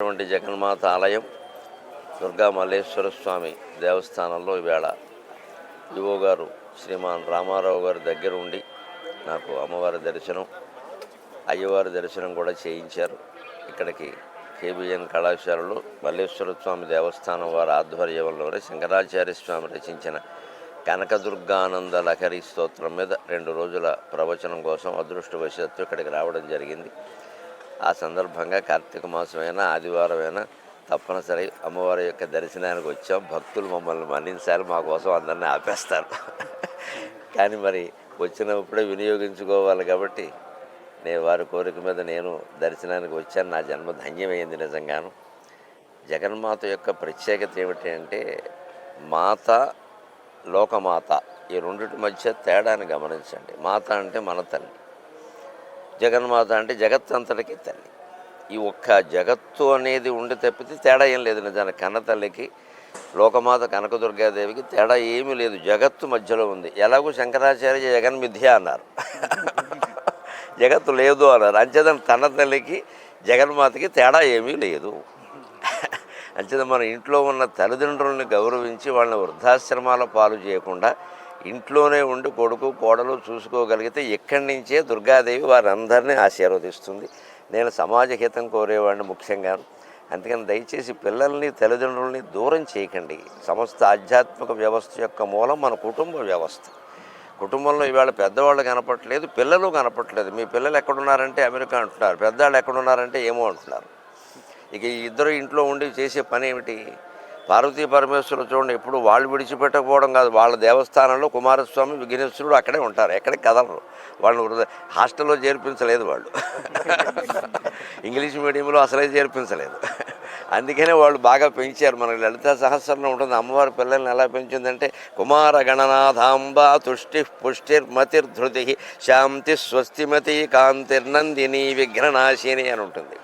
అటువంటి జగన్మాత ఆలయం దుర్గా మల్లేశ్వర స్వామి దేవస్థానంలో ఈవేళ ఈవో గారు శ్రీమాన్ రామారావు గారి దగ్గర ఉండి నాకు అమ్మవారి దర్శనం అయ్యవారి దర్శనం కూడా చేయించారు. ఇక్కడికి కేబిఎన్ కళాశాలలో మల్లేశ్వర స్వామి దేవస్థానం వారి ఆధ్వర్యంలోనే శంకరాచార్య స్వామి రచించిన కనకదుర్గానంద లహరి స్తోత్రం మీద 2 రోజుల ప్రవచనం కోసం అదృష్టవశాత్తు ఇక్కడికి రావడం జరిగింది. ఆ సందర్భంగా కార్తీక మాసమైనా ఆదివారమైనా తప్పనిసరి అమ్మవారి యొక్క దర్శనానికి వచ్చాం. భక్తులు మమ్మల్ని మన్నించాలి, మా కోసం అందరినీ ఆపేస్తారు. కానీ మరి వచ్చినప్పుడే వినియోగించుకోవాలి కాబట్టి నేను వారి కోరిక మీద నేను దర్శనానికి వచ్చాను. నా జన్మ ధన్యమైంది నిజంగాను. జగన్మాత యొక్క ప్రత్యేకత ఏమిటి అంటే మాత, లోకమాత ఈ రెండిటి మధ్య తేడాన్ని గమనించండి. మాత అంటే మన తల్లి, జగన్మాత అంటే జగత్తంతటికి తల్లి. ఈ ఒక్క జగత్తు అనేది ఉండి తప్పితే తేడా ఏం లేదు. నిజానికి కన్న తల్లికి లోకమాత కనకదుర్గాదేవికి తేడా ఏమీ లేదు, జగత్తు మధ్యలో ఉంది. ఎలాగో శంకరాచార్య జగన్ మిథ్య అన్నారు, జగత్తు లేదు అన్నారు. అంచేతన తన తల్లికి జగన్మాతకి తేడా ఏమీ లేదు. అంచేత మన ఇంట్లో ఉన్న తల్లిదండ్రులను గౌరవించి వాళ్ళని వృద్ధాశ్రమాల పాలు చేయకుండా ఇంట్లోనే ఉండి కొడుకు కోడలు చూసుకోగలిగితే ఇక్కడి నుంచే దుర్గాదేవి వారందరినీ ఆశీర్వదిస్తుంది. నేను సమాజ హితం కోరేవాడిని ముఖ్యంగా. అందుకని దయచేసి పిల్లల్ని తల్లిదండ్రులని దూరం చేయకండి. సమస్త ఆధ్యాత్మిక వ్యవస్థ యొక్క మూలం మన కుటుంబ వ్యవస్థ. కుటుంబంలో ఇవాళ పెద్దవాళ్ళు కనపట్లేదు, పిల్లలు కనపట్లేదు. మీ పిల్లలు ఎక్కడున్నారంటే అమెరికా అంటున్నారు, పెద్దవాళ్ళు ఎక్కడున్నారంటే ఏమో అంటున్నారు. ఇక ఈ ఇద్దరు ఇంట్లో ఉండి చేసే పని ఏమిటి? పార్వతీ పరమేశ్వరులు చూడండి, ఎప్పుడు వాళ్ళు విడిచిపెట్టకపోవడం కాదు, వాళ్ళ దేవస్థానంలో కుమారస్వామి విఘ్నేశ్వరుడు అక్కడే ఉంటారు, ఎక్కడికి కదలరు. వాళ్ళు హాస్టల్లో చేర్పించలేదు, వాళ్ళు ఇంగ్లీష్ మీడియంలో అసలే చేర్పించలేదు. అందుకనే వాళ్ళు బాగా పెంచారు. మనకి లలితా సహస్రంలో ఉంటుంది అమ్మవారి పిల్లల్ని ఎలా పెంచిందంటే కుమార గణనాథాంబ తుష్టి పుష్టిర్మతిర్ధృతి శాంతి స్వస్తిమతి కాంతిర్నందిని విఘ్ననాశిని అని ఉంటుంది.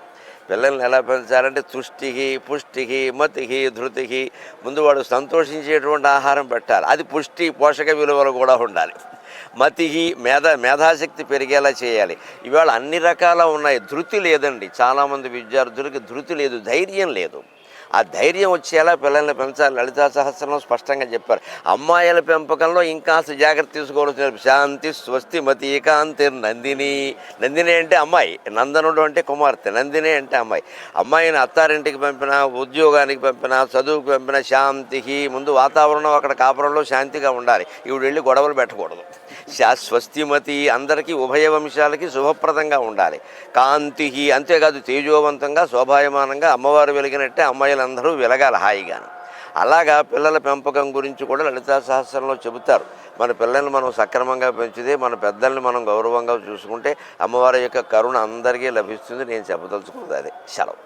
పిల్లల్ని ఎలా పెంచాలంటే తుష్టికి పుష్టికి మతికి ధృతికి ముందు వాడు సంతోషించేటువంటి ఆహారం పెట్టాలి, అది పుష్టి పోషక విలువలు కూడా ఉండాలి. మతికి మేధాశక్తి పెరిగేలా చేయాలి. ఇవాళ అన్ని రకాల ఉన్నాయి, ధృతి లేదండి. చాలామంది విద్యార్థులకి ధృతి లేదు, ధైర్యం లేదు. ఆ ధైర్యం వచ్చేలా పిల్లల్ని పెంచాలి. లలితా సహస్రంలో స్పష్టంగా చెప్పారు. అమ్మాయిల పెంపకంలో ఇంకాస్త జాగ్రత్త తీసుకోవాల్సిన శాంతి స్వస్తి మతి కాంతి నందిని. నందిని అంటే అమ్మాయి, నందనుడు అంటే కుమార్తె, నందిని అంటే అమ్మాయి. అమ్మాయిని అత్తారింటికి పంపినా, ఉద్యోగానికి పంపినా, చదువుకు పంపినా శాంతికి ముందు వాతావరణం అక్కడ కాపురంలో శాంతిగా ఉండాలి. ఇవి వెళ్ళి గొడవలు పెట్టకూడదు. స్వస్తిమతి అందరికీ ఉభయ వంశాలకి శుభప్రదంగా ఉండాలి. కాంతికి అంతేకాదు తేజోవంతంగా శోభాయమానంగా అమ్మవారు వెలిగినట్టే అమ్మాయిలందరూ వెలగాలి హాయిగాను. అలాగా పిల్లల పెంపకం గురించి కూడా లలితా సహస్రంలో చెబుతారు. మన పిల్లల్ని మనం సక్రమంగా పెంచితే, మన పెద్దల్ని మనం గౌరవంగా చూసుకుంటే అమ్మవారి యొక్క కరుణ అందరికీ లభిస్తుంది. నేను చెప్పదలుచుకున్నది అదే. సెలవు.